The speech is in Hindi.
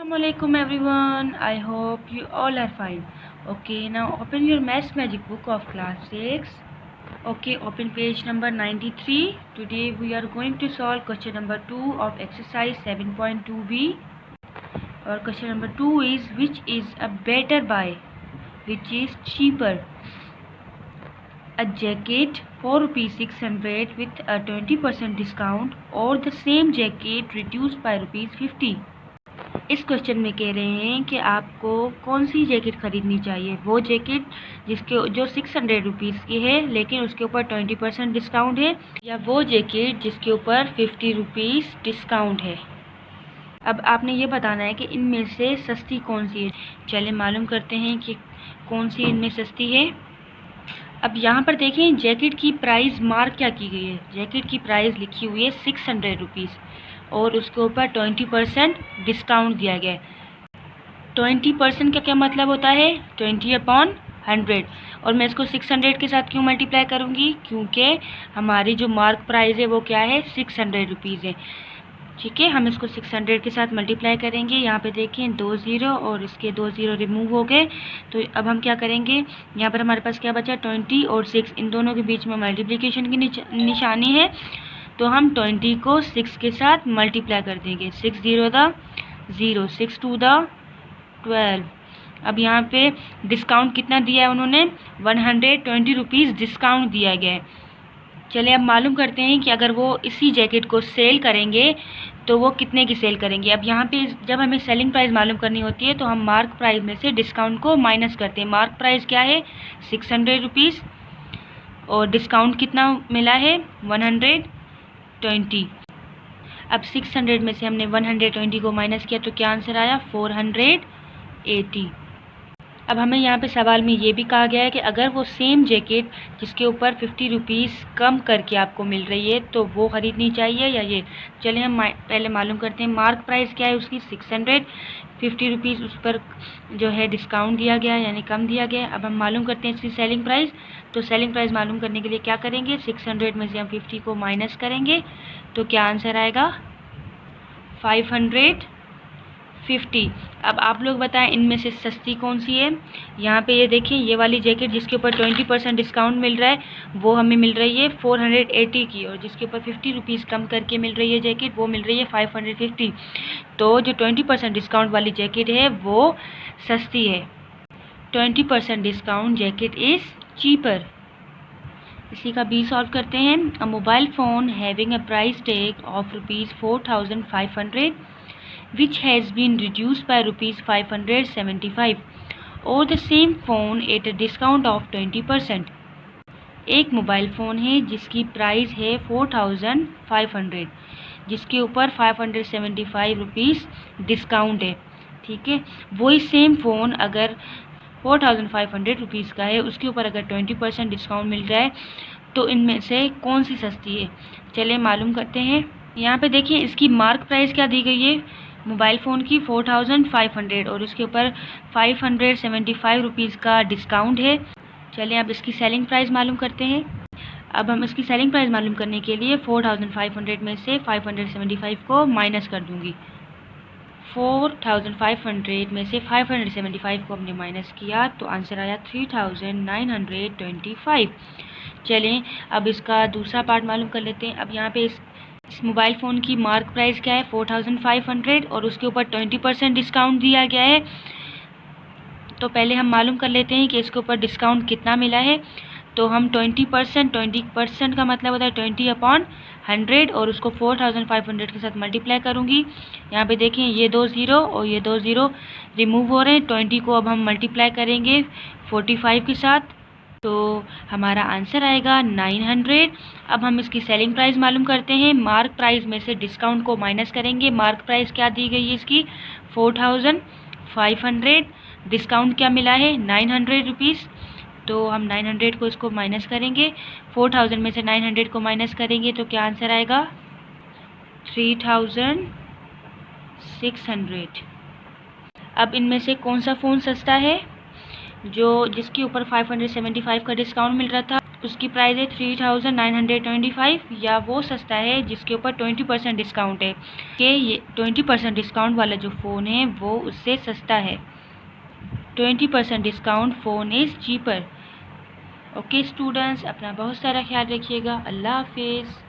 Assalamualaikum everyone. I hope you all are fine. Okay, now open your Maths Magic book of class 6. Okay, open page number 93. Today we are going to solve question number 2 of exercise 7.2b. Or question number 2 is, which is a better buy? Which is cheaper? A jacket for rupees 600 with a 20% discount, or the same jacket reduced by rupees 50. इस क्वेश्चन में कह रहे हैं कि आपको कौन सी जैकेट ख़रीदनी चाहिए, वो जैकेट जो 600 रुपीज़ की है लेकिन उसके ऊपर 20% डिस्काउंट है, या वो जैकेट जिसके ऊपर 50 रुपीज़ डिस्काउंट है। अब आपने ये बताना है कि इनमें से सस्ती कौन सी है। चलिए मालूम करते हैं कि कौन सी इनमें सस्ती है। अब यहाँ पर देखें जैकेट की प्राइस मार्क क्या की गई है। जैकेट की प्राइस लिखी हुई है 600 रुपीज़ और उसके ऊपर 20% डिस्काउंट दिया गया है। 20% का क्या मतलब होता है? 20/100। और मैं इसको 600 के साथ क्यों मल्टीप्लाई करूँगी? क्योंकि हमारी जो मार्क प्राइस है वो क्या है? 600 रुपीज़ है। ठीक है, हम इसको 600 के साथ मल्टीप्लाई करेंगे। यहाँ पे देखें 2 ज़ीरो और इसके 2 ज़ीरो रिमूव हो गए। तो अब हम क्या करेंगे, यहाँ पर हमारे पास क्या बचा? 20 और 6, इन दोनों के बीच में मल्टीप्लिकेशन की निशानी है, तो हम 20 को 6 के साथ मल्टीप्लाई कर देंगे। 6 ज़ीरो द 0, 6 टू द 12। अब यहाँ पे डिस्काउंट कितना दिया है उन्होंने? 120 रुपीज़ डिस्काउंट दिया गया है। चलिए अब मालूम करते हैं कि अगर वो इसी जैकेट को सेल करेंगे तो वो कितने की सेल करेंगे। अब यहाँ पे जब हमें सेलिंग प्राइस मालूम करनी होती है तो हम मार्क प्राइस में से डिस्काउंट को माइनस करते हैं। मार्क प्राइस क्या है? 600 रुपीज़ और डिस्काउंट कितना मिला है? 120। अब 600 में से हमने 120 को माइनस किया तो क्या आंसर आया? 480। अब हमें यहाँ पे सवाल में ये भी कहा गया है कि अगर वो सेम जैकेट जिसके ऊपर 50 रुपीज़ कम करके आपको मिल रही है तो वो ख़रीदनी चाहिए या ये। चलिए हम पहले मालूम करते हैं मार्क प्राइस क्या है उसकी। 600, 50 रुपीज़ उस पर जो है डिस्काउंट दिया गया यानी कम दिया गया। अब हम मालूम करते हैं इसकी सेलिंग प्राइस। तो सेलिंग प्राइस मालूम करने के लिए क्या करेंगे? 600 में से हम 50 को माइनस करेंगे तो क्या आंसर आएगा? 550। अब आप लोग बताएं इनमें से सस्ती कौन सी है। यहाँ पे ये देखिए, ये वाली जैकेट जिसके ऊपर 20% डिस्काउंट मिल रहा है वो हमें मिल रही है 480 की, और जिसके ऊपर 50 रुपीज़ कम करके मिल रही है जैकेट वो मिल रही है 550। तो जो 20% डिस्काउंट वाली जैकेट है वो सस्ती है। 20% डिस्काउंट जैकेट इज़ चीपर। इसी का बी सॉल्व करते हैं। अ mobile phone having a price tag of rupees 4500 which has been reduced by rupees 575, or the same phone at a discount of 20%। एक मोबाइल फ़ोन है जिसकी प्राइस है 4500 जिसके ऊपर 575 रुपीज़ डिस्काउंट है। ठीक है, वही सेम फ़ोन अगर 4500 रुपीज़ का है, उसके ऊपर अगर 20% डिस्काउंट मिल रहा है तो इनमें से कौन सी सस्ती है। चलिए मालूम करते हैं। यहाँ पे देखिए इसकी मार्क प्राइस क्या दी गई है मोबाइल फ़ोन की? 4500 और उसके ऊपर 575 रुपीज़ का डिस्काउंट है। चलिए अब इसकी सेलिंग प्राइस मालूम करते हैं। अब हम इसकी सेलिंग प्राइस मालूम करने के लिए 4500 में से 575 को माइनस कर दूंगी। 4500 में से 575 को हमने माइनस किया तो आंसर आया 3925। चलें अब इसका दूसरा पार्ट मालूम कर लेते हैं। अब यहाँ पे इस मोबाइल फ़ोन की मार्क प्राइस क्या है? 4500 और उसके ऊपर 20% डिस्काउंट दिया गया है। तो पहले हम मालूम कर लेते हैं कि इसके ऊपर डिस्काउंट कितना मिला है। तो हम 20% का मतलब होता है 20/100 और उसको 4500 के साथ मल्टीप्लाई करूँगी। यहाँ पे देखें ये 2 ज़ीरो और ये 2 ज़ीरो रिमूव हो रहे हैं। 20 को अब हम मल्टीप्लाई करेंगे 45 के साथ तो हमारा आंसर आएगा 900। अब हम इसकी सेलिंग प्राइस मालूम करते हैं। मार्क प्राइस में से डिस्काउंट को माइनस करेंगे। मार्क प्राइस क्या दी गई है इसकी? 4500। डिस्काउंट क्या मिला है? 900 रुपीज़। तो हम 900 को इसको माइनस करेंगे। 4000 में से 900 को माइनस करेंगे तो क्या आंसर आएगा? 3600। अब इनमें से कौन सा फ़ोन सस्ता है? जिसके ऊपर 575 का डिस्काउंट मिल रहा था उसकी प्राइस है 3925, या वो सस्ता है जिसके ऊपर 20% डिस्काउंट है कि ये 20% डिस्काउंट वाला जो फ़ोन है वो उससे सस्ता है। 20% discount phone is cheaper. Okay students, अपना बहुत सारा ख्याल रखिएगा। अल्लाह हाफिज़।